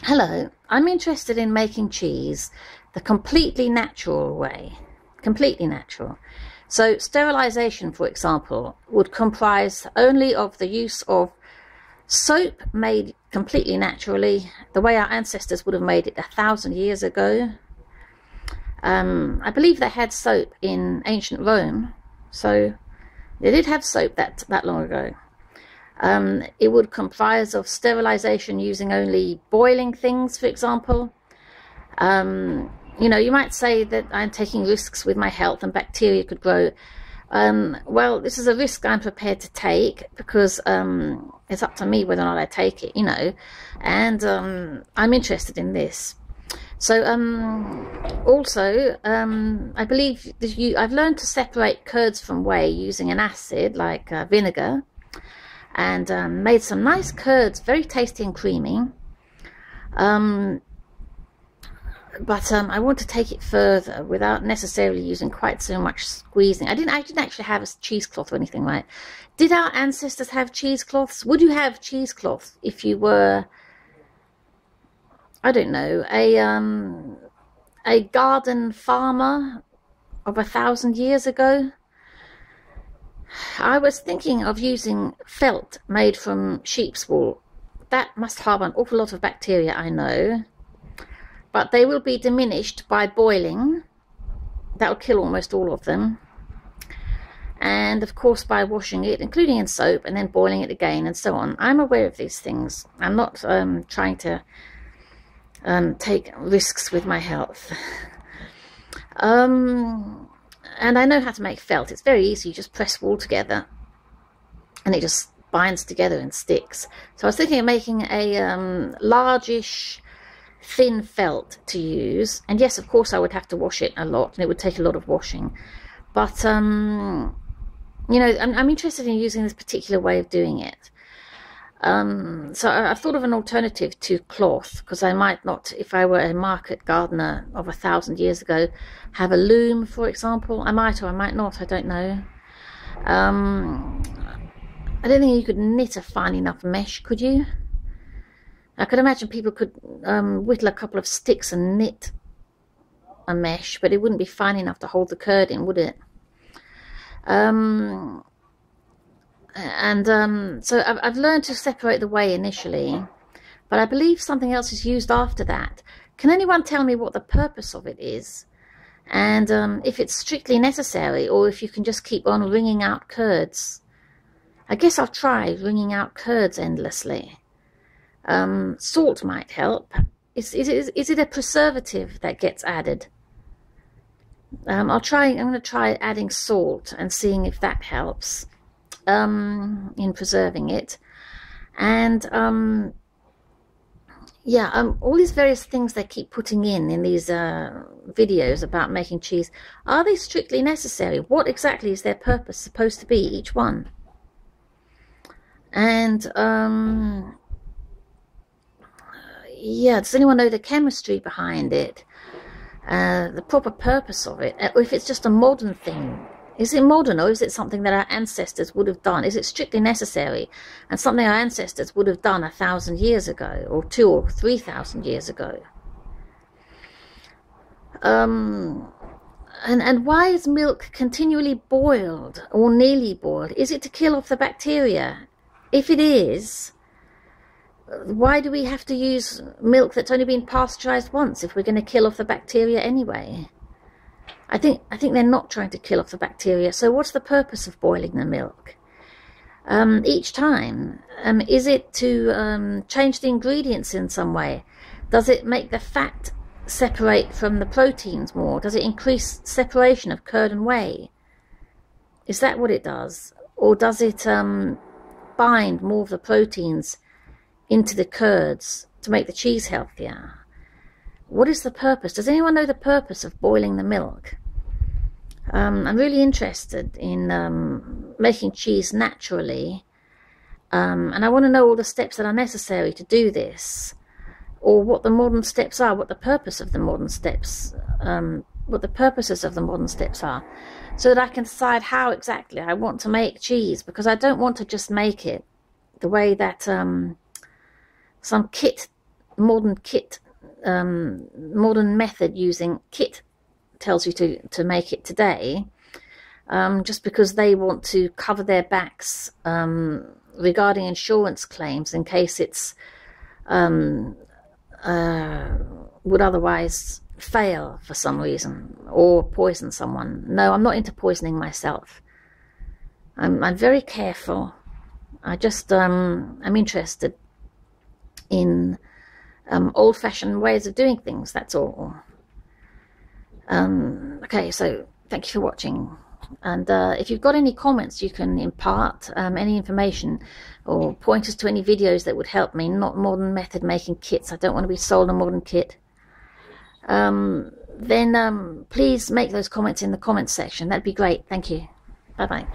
Hello, I'm interested in making cheese the completely natural way. Completely natural. So sterilization, for example, would comprise only of the use of soap made completely naturally, the way our ancestors would have made it 1,000 years ago. I believe they had soap in ancient Rome, so they did have soap that long ago. It would comprise of sterilization using only boiling things, for example. You might say that I'm taking risks with my health and bacteria could grow. Well, this is a risk I'm prepared to take because it's up to me whether or not I take it, and I'm interested in this. So also, I believe I've learned to separate curds from whey using an acid like vinegar, and made some nice curds, very tasty and creamy. But I want to take it further without necessarily using quite so much squeezing. I didn't actually have a cheesecloth or anything, right? Did our ancestors have cheesecloths? Would you have cheesecloths if you were, I don't know, a garden farmer of 1,000 years ago? I was thinking of using felt made from sheep's wool. That must harbour an awful lot of bacteria, I know. But they will be diminished by boiling. That will kill almost all of them. And of course by washing it, including in soap, and then boiling it again and so on. I'm aware of these things. I'm not trying to take risks with my health. And I know how to make felt. It's very easy. You just press wool together and it just binds together and sticks. So I was thinking of making a largish, thin felt to use. And yes, of course, I would have to wash it a lot and it would take a lot of washing. But, I'm interested in using this particular way of doing it. So I've thought of an alternative to cloth, because I might not, if I were a market gardener of 1,000 years ago, have a loom, for example. I might or I might not, I don't know. I don't think you could knit a fine enough mesh, could you? I could imagine people could whittle a couple of sticks and knit a mesh, but it wouldn't be fine enough to hold the curd in, would it? So I've learned to separate the whey initially, but I believe something else is used after that. Can anyone tell me what the purpose of it is? And if it's strictly necessary, or if you can just keep on wringing out curds? I guess I'll try wringing out curds endlessly. Salt might help. Is it a preservative that gets added? I'm going to try adding salt and seeing if that helps. In preserving it. And all these various things they keep putting in these videos about making cheese, are they strictly necessary? What exactly is their purpose supposed to be, each one? And does anyone know the chemistry behind it, the proper purpose of it, or if it's just a modern thing? Is it modern, or is it something that our ancestors would have done? Is it strictly necessary and something our ancestors would have done 1,000 years ago, or 2,000 or 3,000 years ago? And why is milk continually boiled or nearly boiled? Is it to kill off the bacteria? If it is, why do we have to use milk that's only been pasteurized once if we're going to kill off the bacteria anyway? I think they're not trying to kill off the bacteria. So what's the purpose of boiling the milk each time? Is it to change the ingredients in some way? Does it make the fat separate from the proteins more? Does it increase separation of curd and whey? Is that what it does? Or does it bind more of the proteins into the curds to make the cheese healthier? What is the purpose? Does anyone know the purpose of boiling the milk? I'm really interested in making cheese naturally, and I want to know all the steps that are necessary to do this, or what the modern steps are, what the purpose of the modern steps, what the purposes of the modern steps are, so that I can decide how exactly I want to make cheese, because I don't want to just make it the way that some kit modern kit, modern method using kit tells you to make it today, just because they want to cover their backs regarding insurance claims in case it's would otherwise fail for some reason or poison someone. No, I'm not into poisoning myself. I'm very careful. I just I'm interested in old-fashioned ways of doing things, that's all. Okay, so thank you for watching, and if you've got any comments you can impart, any information or pointers to any videos that would help me. Not modern method making kits. I don't want to be sold a modern kit. Then please make those comments in the comments section. That'd be great. Thank you. Bye bye.